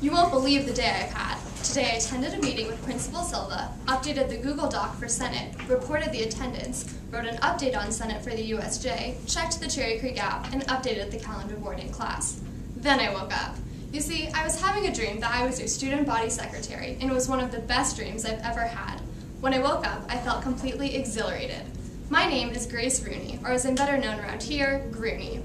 You won't believe the day I've had. Today I attended a meeting with Principal Silva, updated the Google Doc for Senate, reported the attendance, wrote an update on Senate for the USJ, checked the Cherry Creek app, and updated the calendar board in class. Then I woke up. You see, I was having a dream that I was your student body secretary, and it was one of the best dreams I've ever had. When I woke up, I felt completely exhilarated. My name is Grace Rooney, or as I'm better known around here, Rooney.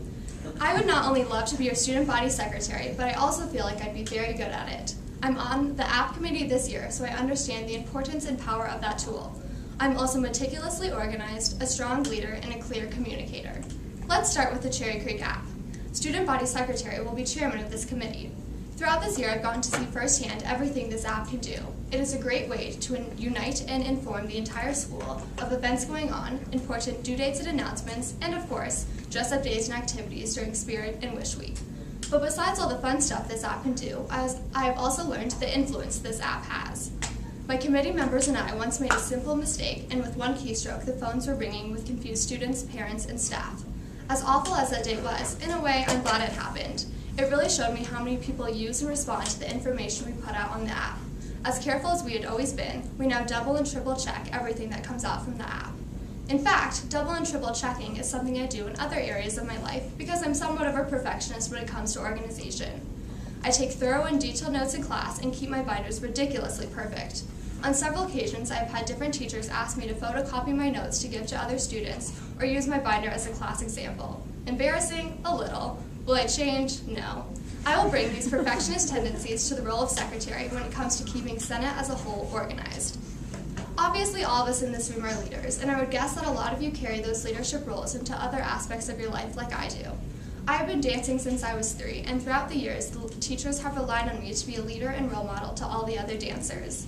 I would not only love to be your student body secretary, but I also feel like I'd be very good at it. I'm on the app committee this year, so I understand the importance and power of that tool. I'm also meticulously organized, a strong leader, and a clear communicator. Let's start with the Cherry Creek app. Student body secretary will be chairman of this committee. Throughout this year, I've gotten to see firsthand everything this app can do. It is a great way to unite and inform the entire school of events going on, important due dates and announcements, and of course, dress-up days and activities during Spirit and Wish Week. But besides all the fun stuff this app can do, I have also learned the influence this app has. My committee members and I once made a simple mistake, and with one keystroke, the phones were ringing with confused students, parents, and staff. As awful as that day was, in a way, I'm glad it happened. It really showed me how many people use and respond to the information we put out on the app. As careful as we had always been, we now double and triple check everything that comes out from the app. In fact, double and triple checking is something I do in other areas of my life because I'm somewhat of a perfectionist when it comes to organization. I take thorough and detailed notes in class and keep my binders ridiculously perfect. On several occasions, I have had different teachers ask me to photocopy my notes to give to other students or use my binder as a class example. Embarrassing? A little. Will I change? No. I will bring these perfectionist tendencies to the role of secretary when it comes to keeping Senate as a whole organized. Obviously, all of us in this room are leaders, and I would guess that a lot of you carry those leadership roles into other aspects of your life like I do. I have been dancing since I was 3, and throughout the years, the teachers have relied on me to be a leader and role model to all the other dancers.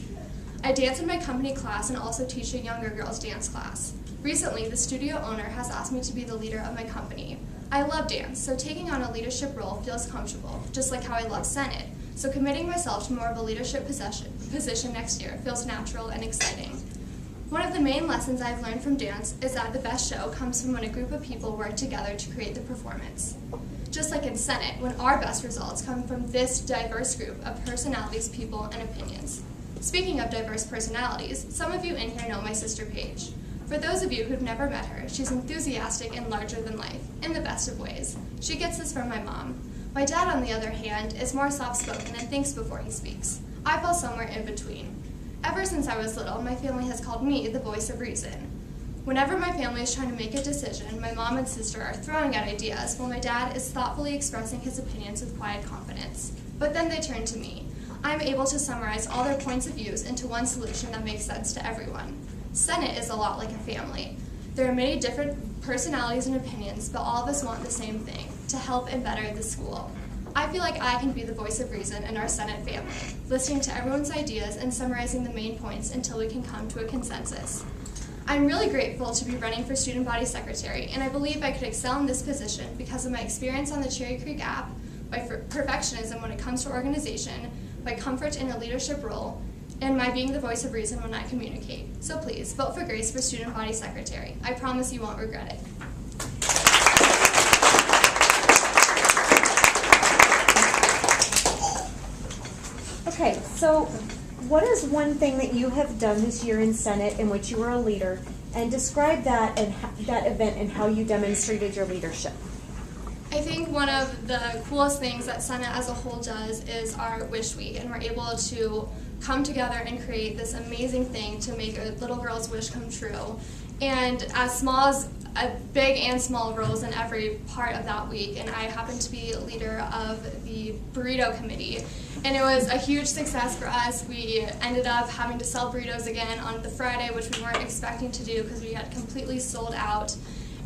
I dance in my company class and also teach a younger girls' dance class. Recently, the studio owner has asked me to be the leader of my company. I love dance, so taking on a leadership role feels comfortable, just like how I love Senate. So committing myself to more of a leadership position next year feels natural and exciting. One of the main lessons I've learned from dance is that the best show comes from when a group of people work together to create the performance. Just like in Senate, when our best results come from this diverse group of personalities, people, and opinions. Speaking of diverse personalities, some of you in here know my sister Paige. For those of you who've never met her, she's enthusiastic and larger than life, in the best of ways. She gets this from my mom. My dad, on the other hand, is more soft-spoken and thinks before he speaks. I fall somewhere in between. Ever since I was little, my family has called me the voice of reason. Whenever my family is trying to make a decision, my mom and sister are throwing out ideas while my dad is thoughtfully expressing his opinions with quiet confidence. But then they turn to me. I'm able to summarize all their points of views into one solution that makes sense to everyone. Senate is a lot like a family. There are many different personalities and opinions, but all of us want the same thing, to help and better the school. I feel like I can be the voice of reason in our Senate family, listening to everyone's ideas and summarizing the main points until we can come to a consensus. I'm really grateful to be running for Student Body Secretary, and I believe I could excel in this position because of my experience on the Cherry Creek app, my perfectionism when it comes to organization, my comfort in a leadership role, and my being the voice of reason when I communicate. So please, vote for Grace for Student Body Secretary. I promise you won't regret it. Okay, so what is one thing that you have done this year in Senate in which you were a leader, and describe that and that event and how you demonstrated your leadership? I think one of the coolest things that Senate as a whole does is our Wish Week, and we're able to come together and create this amazing thing to make a little girl's wish come true. And as small as big and small roles in every part of that week, and I happen to be leader of the burrito committee. And it was a huge success for us. We ended up having to sell burritos again on the Friday, which we weren't expecting to do because we had completely sold out.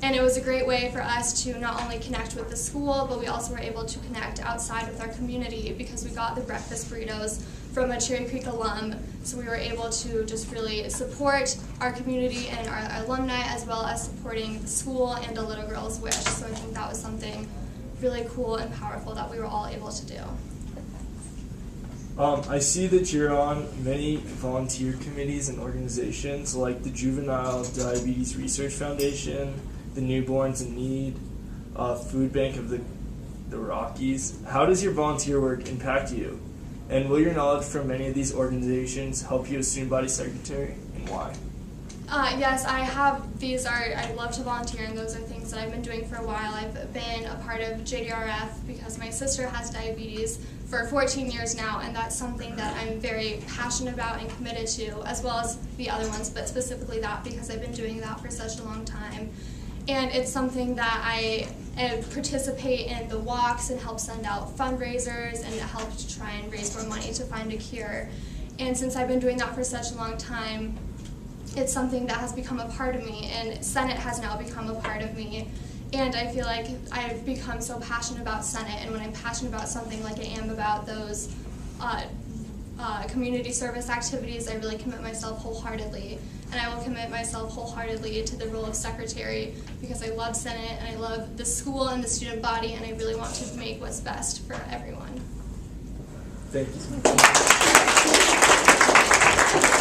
And it was a great way for us to not only connect with the school, but we also were able to connect outside with our community because we got the breakfast burritos from a Cherry Creek alum. So we were able to just really support our community and our alumni, as well as supporting the school and a little girl's wish. So I think that was something really cool and powerful that we were all able to do. I see that you're on many volunteer committees and organizations like the Juvenile Diabetes Research Foundation, the Newborns in Need, Food Bank of the Rockies. How does your volunteer work impact you? And will your knowledge from many of these organizations help you as student body secretary, and why? Yes, I have. I love to volunteer, and those are things that I've been doing for a while. I've been a part of JDRF because my sister has diabetes for 14 years now, and that's something that I'm very passionate about and committed to, as well as the other ones, but specifically that because I've been doing that for such a long time. And it's something that I participate in the walks and help send out fundraisers and help to try and raise more money to find a cure. And since I've been doing that for such a long time, it's something that has become a part of me, and Senate has now become a part of me. And I feel like I've become so passionate about Senate, and when I'm passionate about something like I am about those community service activities, I really commit myself wholeheartedly. And I will commit myself wholeheartedly to the role of secretary because I love Senate and I love the school and the student body, and I really want to make what's best for everyone. Thank you.